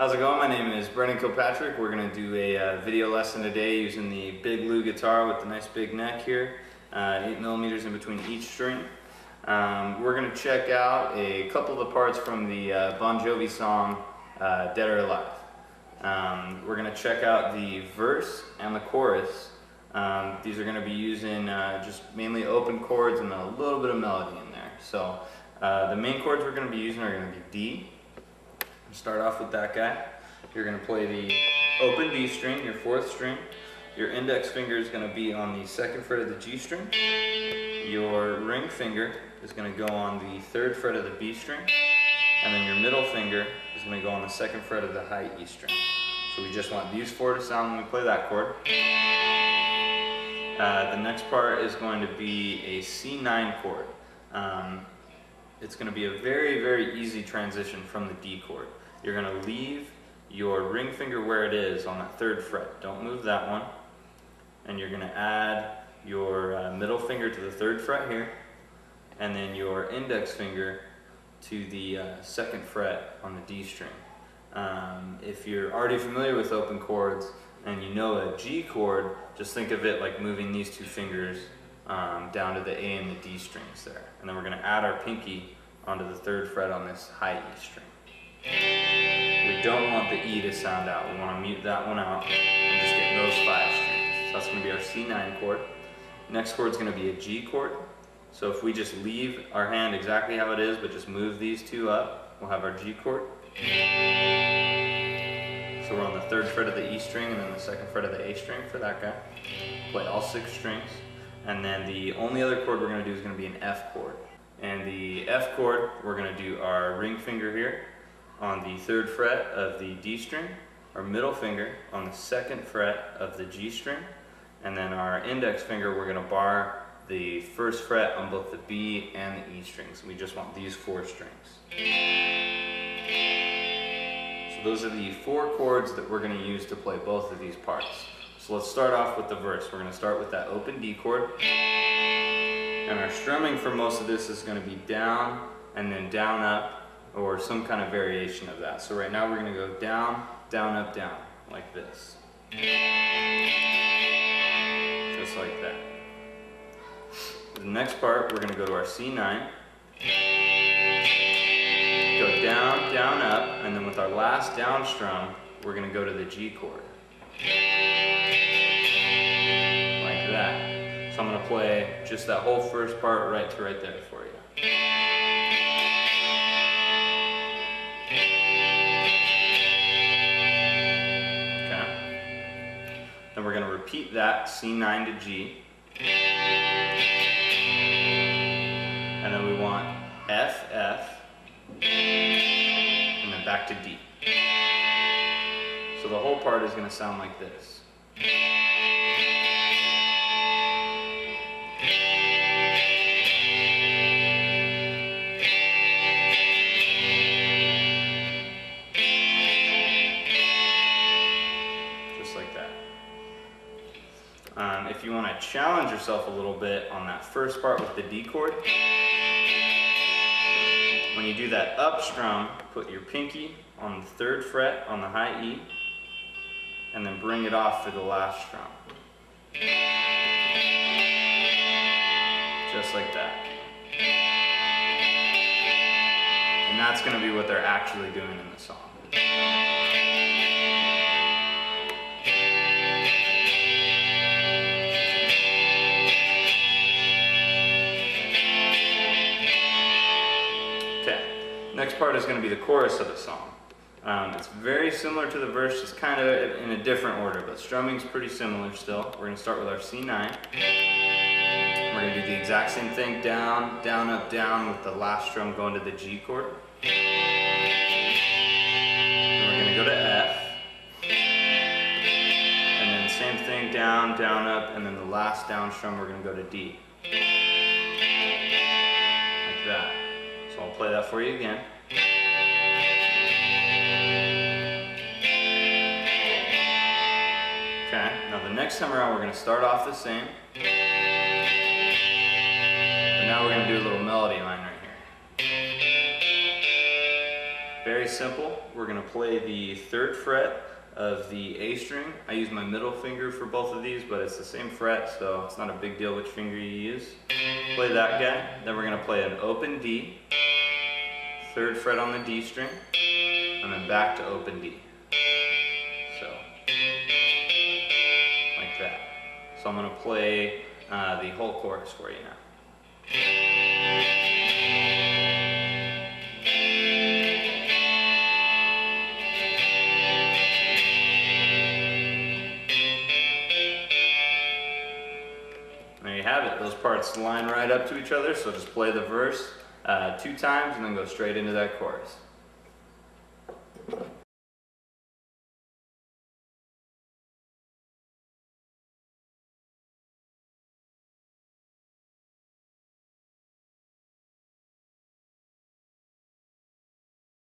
How's it going? My name is Brennan Kilpatrick. We're going to do a video lesson today using the Big Lou guitar with the nice big neck here, 8mm in between each string. We're going to check out a couple of the parts from the Bon Jovi song Dead or Alive. We're going to check out the verse and the chorus. These are going to be using just mainly open chords and a little bit of melody in there. So the main chords we're going to be using are going to be D. Start off with that guy. You're going to play the open D string, your 4th string. Your index finger is going to be on the 2nd fret of the G string. Your ring finger is going to go on the 3rd fret of the B string. And then your middle finger is going to go on the 2nd fret of the high E string. So we just want these 4 to sound when we play that chord. The next part is going to be a C9 chord. It's going to be a very, very easy transition from the D chord. You're going to leave your ring finger where it is on that 3rd fret. Don't move that one. And you're going to add your middle finger to the 3rd fret here, and then your index finger to the 2nd fret on the D string. If you're already familiar with open chords and you know a G chord, just think of it like moving these 2 fingers down to the A and the D strings there. And then we're going to add our pinky onto the 3rd fret on this high E string. We don't want the E to sound out. We want to mute that one out and just get those 5 strings. So that's going to be our C9 chord. Next chord is going to be a G chord. So if we just leave our hand exactly how it is, but just move these 2 up, we'll have our G chord. So we're on the 3rd fret of the E string and then the 2nd fret of the A string for that guy. Play all 6 strings. And then the only other chord we're going to do is going to be an F chord. And the F chord, we're going to do our ring finger here on the 3rd fret of the D string, our middle finger on the 2nd fret of the G string, and then our index finger, we're going to bar the 1st fret on both the B and the E strings. We just want these 4 strings. So those are the 4 chords that we're going to use to play both of these parts. So let's start off with the verse. We're going to start with that open D chord. And our strumming for most of this is going to be down and then down up, or some kind of variation of that. So right now we're going to go down, down, up, down, like this. Just like that. The next part, we're going to go to our C9. Go down, down, up, and then with our last down strum, we're going to go to the G chord. Like that. So I'm going to play just that whole first part right to right there for you. Then we're going to repeat that C9 to G. And then we want F, F, and then back to D. So the whole part is going to sound like this. Just like that. If you want to challenge yourself a little bit on that first part with the D chord, when you do that up strum, put your pinky on the 3rd fret on the high E, and then bring it off for the last strum. Just like that. And that's going to be what they're actually doing in the song. Next part is going to be the chorus of the song. It's very similar to the verse, just kind of in a different order, but strumming's pretty similar still. We're going to start with our C9. We're going to do the exact same thing, down, down, up, down, with the last strum going to the G chord. Then we're going to go to F. And then same thing, down, down, up, and then the last down strum we're going to go to D. Like that. So I'll play that for you again. Okay, now the next time around we're going to start off the same. But now we're going to do a little melody line right here. Very simple. We're going to play the 3rd fret of the A string. I use my middle finger for both of these, but it's the same fret, so it's not a big deal which finger you use. Play that guy. Then we're going to play an open D, 3rd fret on the D string, and then back to open D. So, like that. So I'm going to play the whole chorus for you now. There you have it. Those parts line right up to each other, so just play the verse 2 times and then go straight into that chorus.